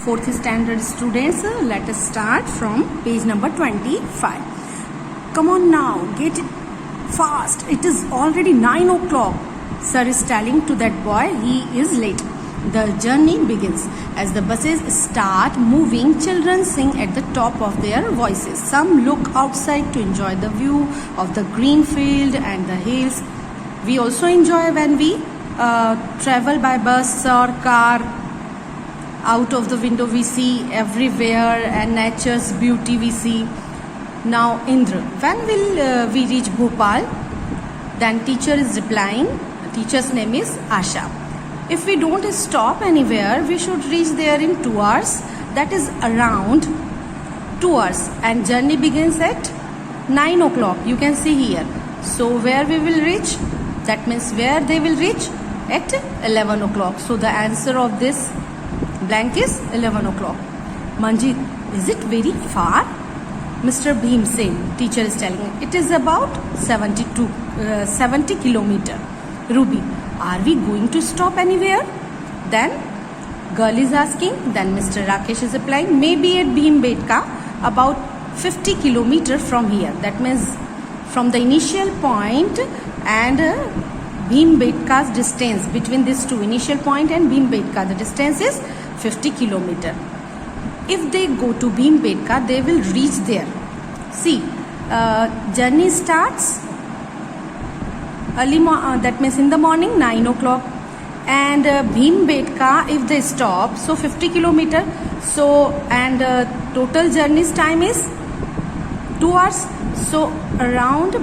Fourth standard students, let us start from page number 25. Come on now, get it fast. It is already 9 o'clock. Sir is telling to that boy he is late. The journey begins. As the buses start moving, children sing at the top of their voices. Some look outside to enjoy the view of the green field and the hills. We also enjoy when we travel by bus or car. Out of the window we see everywhere and nature's beauty we see. Now Indra, when will we reach Bhopal? Then teacher is replying. Teacher's name is Asha. If we don't stop anywhere, we should reach there in 2 hours. That is around 2 hours. And journey begins at 9 o'clock. You can see here. So where we will reach? That means where they will reach? At 11 o'clock. So the answer of this blank is 11 o'clock. Manjit, is it very far? Mr. Bhim Singh, teacher is telling it is about 70 kilometer. Ruby, are we going to stop anywhere? Then girl is asking. Then Mr. Rakesh is replying, maybe at Bhimbetka, about 50 kilometer from here. That means from the initial point and Bhimbetka's distance between these two, initial point and Bhimbetka, the distance is 50 kilometer. If they go to Bhimbetka, they will reach there. See, journey starts early, that means in the morning, 9 o'clock. And Bhimbetka, if they stop, so 50 kilometer. So, and total journey's time is 2 hours. So, around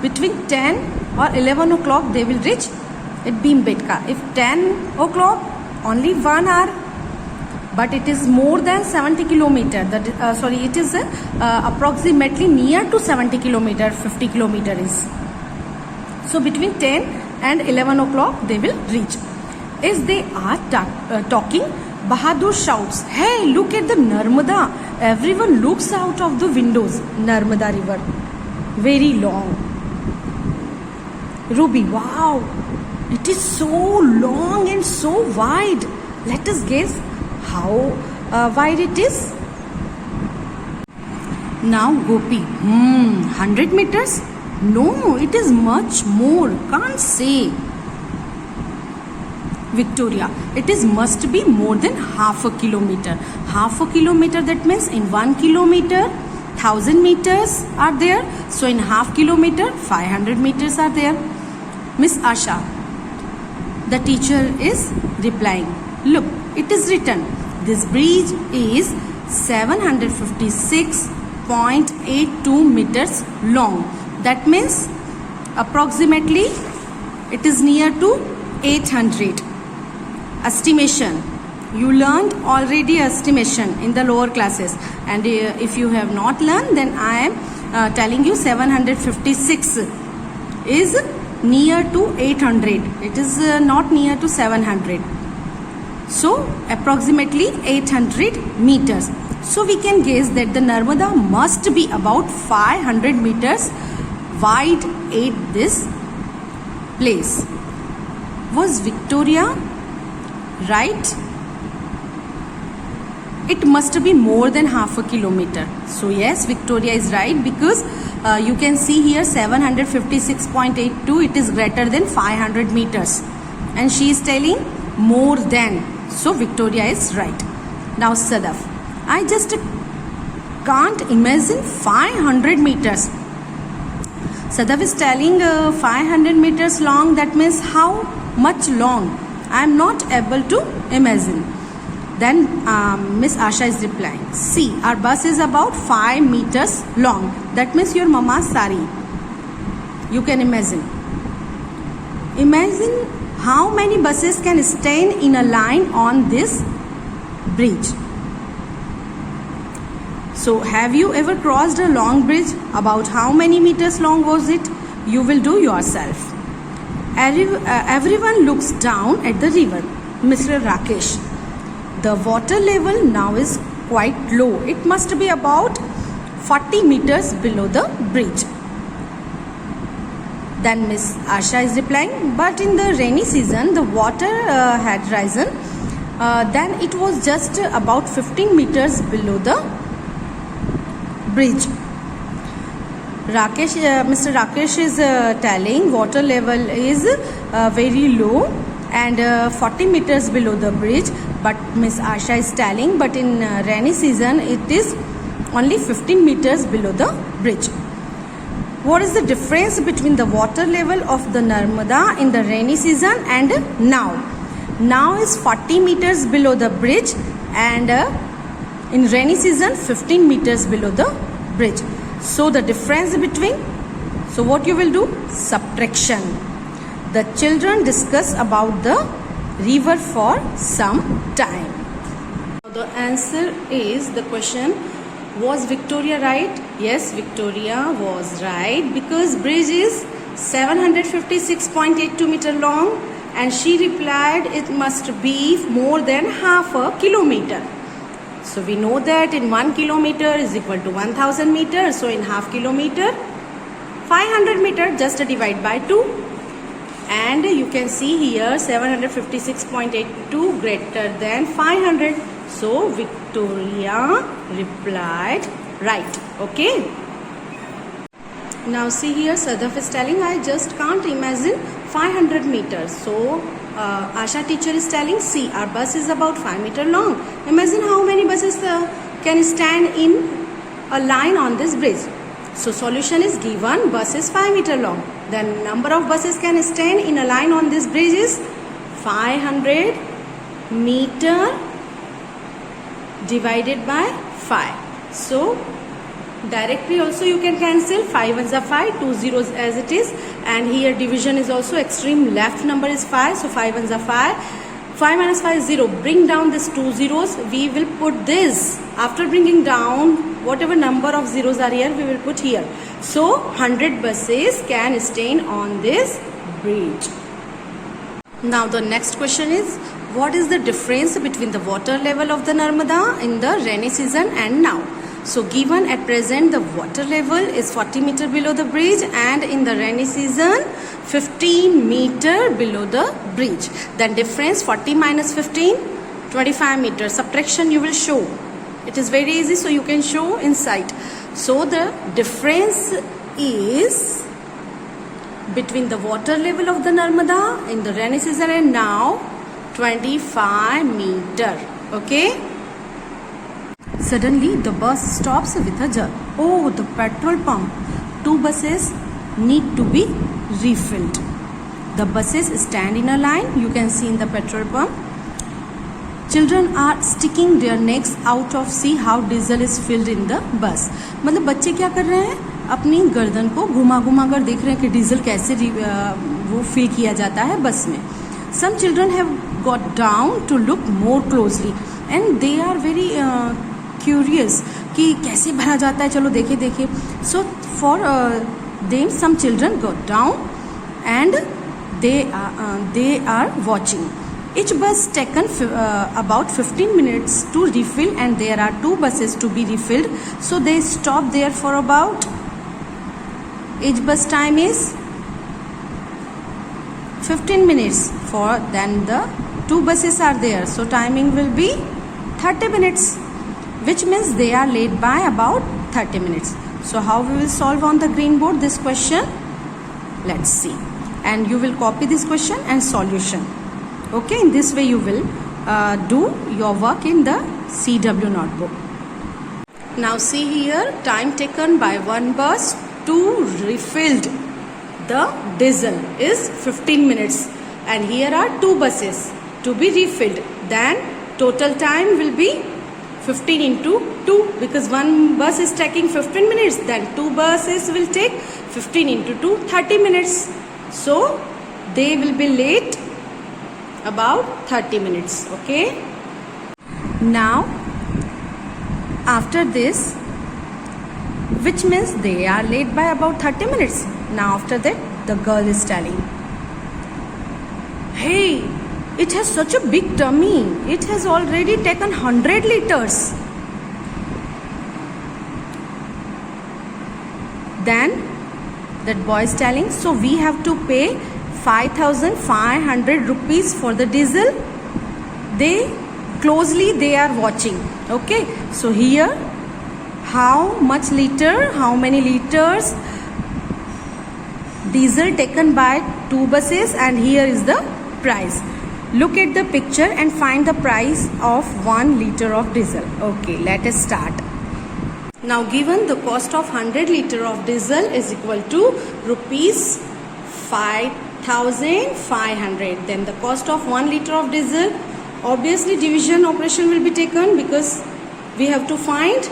between 10 or 11 o'clock, they will reach at Bhimbetka. If 10 o'clock, only 1 hour, but it is more than 70 kilometer. It is approximately near to 70 kilometer, 50 kilometer is. So between 10 and 11 o'clock they will reach. As they are talking, Bahadur shouts, "Hey, look at the Narmada!" Everyone looks out of the windows. Narmada river, very long. Ruby, wow! It is so long and so wide. Let us guess how wide it is. Now Gopi, 100 meters? No, it is much more. Can't say. Victoria, it is must be more than half a kilometer. Half a kilometer, that means in 1 kilometer, 1000 meters are there. So in half kilometer, 500 meters are there. Miss Asha, the teacher is replying, look, it is written, this bridge is 756.82 meters long. That means approximately it is near to 800. Estimation. You learned already estimation in the lower classes. And if you have not learned, then I am telling you 756 is near to 800. It is not near to 700. So approximately 800 meters. So we can guess that the Narmada must be about 500 meters wide at this place. Was Victoria right? It must be more than half a kilometer. So yes, Victoria is right, because you can see here 756.82, it is greater than 500 meters. And she is telling more than. So Victoria is right. Now Sadaf, I just can't imagine 500 meters. Sadaf is telling 500 meters long, that means how much long? I am not able to imagine. Then Miss Asha is replying, see, our bus is about 5 meters long. That means your mama's sari. You can imagine. Imagine how many buses can stand in a line on this bridge. So have you ever crossed a long bridge? About how many meters long was it? You will do yourself. Everyone looks down at the river. Mr. Rakesh, the water level now is quite low. It must be about 40 meters below the bridge. Then Miss Asha is replying, but in the rainy season, the water had risen then it was just about 15 meters below the bridge. Mr. Rakesh is telling water level is very low and 40 meters below the bridge, but Miss Asha is telling but in rainy season it is only 15 meters below the bridge. What is the difference between the water level of the Narmada in the rainy season and now? Now is 40 meters below the bridge and in rainy season 15 meters below the bridge. So the difference between, so what you will do? Subtraction. The children discuss about the river for some time. The answer is the question, was Victoria right? Yes, Victoria was right because bridge is 756.82 meter long and she replied it must be more than half a kilometer. So we know that in 1 kilometer is equal to 1000 meters. So in half kilometer, 500 meter, just divide by 2. And you can see here 756.82 greater than 500. So Victoria replied right. Okay. Now see here Sadaf is telling I just can't imagine 500 meters. So Asha teacher is telling, see, our bus is about 5 meters long. Imagine how many buses can stand in a line on this bridge. So solution is given, bus is 5 meters long. Then number of buses can stand in a line on this bridge is 500 meter divided by 5. So directly also you can cancel, 5 ones are 5, 2 zeros as it is, and here division is also extreme left number is 5, so 5 ones are 5, 5 minus 5 is 0, bring down this 2 zeros, we will put this, after bringing down whatever number of zeros are here we will put here. So 100 buses can stand on this bridge. Now the next question is, what is the difference between the water level of the Narmada in the rainy season and now? So given at present the water level is 40 meter below the bridge and in the rainy season 15 meter below the bridge. Then difference 40 minus 15, 25 meters. Subtraction you will show. It is very easy, so you can show inside. So the difference is between the water level of the Narmada in the rainy season and now 25 meter. Okay. Suddenly the bus stops with a jerk. Oh, the petrol pump. 2 buses need to be refilled. The buses stand in a line. You can see in the petrol pump. Children are sticking their necks out of see how diesel is filled in the bus. मतलब बच्चे क्या कर रहे हैं? अपनी गर्दन को घुमा घुमा कर देख रहे हैं कि डीजल कैसे वो फिल किया जाता है बस में. Some children have got down to look more closely and they are very curious कि कैसे भरा जाता है, चलो देखे देखे. So for them some children got down and they are watching. Each bus taken about 15 minutes to refill and there are 2 buses to be refilled. So they stop there for about, each bus time is 15 minutes for, then the 2 buses are there. So timing will be 30 minutes, which means they are late by about 30 minutes. So how we will solve on the green board this question? Let's see. And you will copy this question and solution. Okay, in this way you will do your work in the CW notebook. Now see here, time taken by one bus to refilled the diesel is 15 minutes and here are 2 buses to be refilled. Then total time will be 15 into 2 because one bus is taking 15 minutes, then 2 buses will take 15 into 2, 30 minutes. So they will be late about 30 minutes. Okay. Now after this, which means they are late by about 30 minutes. Now after that the girl is telling, hey, it has such a big tummy. It has already taken 100 liters. Then that boy is telling, so we have to pay 5,500 rupees for the diesel. They closely they are watching. Okay, so here how many liters diesel taken by 2 buses, and here is the price. Look at the picture and find the price of 1 liter of diesel. Okay, let us start. Now given the cost of 100 liter of diesel is equal to rupees 5,500. Then the cost of 1 liter of diesel, obviously division operation will be taken because we have to find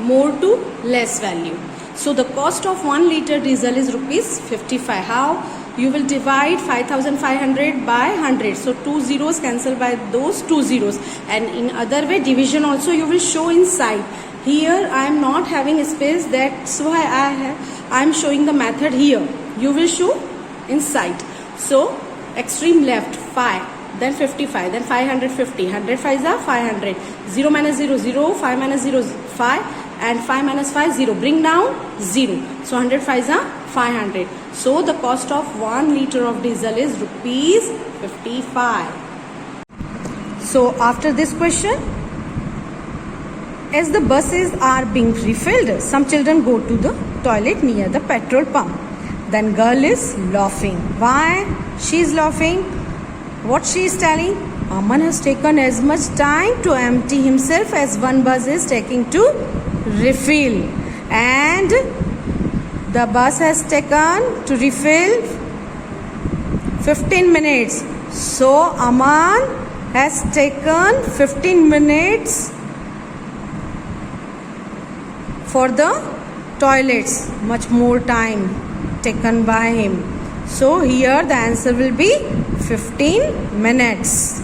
more to less value. So the cost of 1 liter diesel is rupees 55. How? You will divide 5,500 by 100. So 2 zeros cancel by those 2 zeros. And in other way, division also you will show inside. Here I am not having space, that's why I am showing the method here. You will show inside. So extreme left 5, then 55, then 550. 100 5s are 500. 0 minus 0, 0. 5 minus 0 is 5. And 5 minus 5, 0. Bring down 0. So 100 5s are 500. So the cost of 1 liter of diesel is rupees 55. So after this question, as the buses are being refilled, some children go to the toilet near the petrol pump. Then girl is laughing. Why she is laughing? What she is telling? Aman has taken as much time to empty himself as one bus is taking to refill, and the bus has taken to refill 15 minutes. So Aman has taken 15 minutes for the toilets, much more time taken by him. So here the answer will be 15 minutes.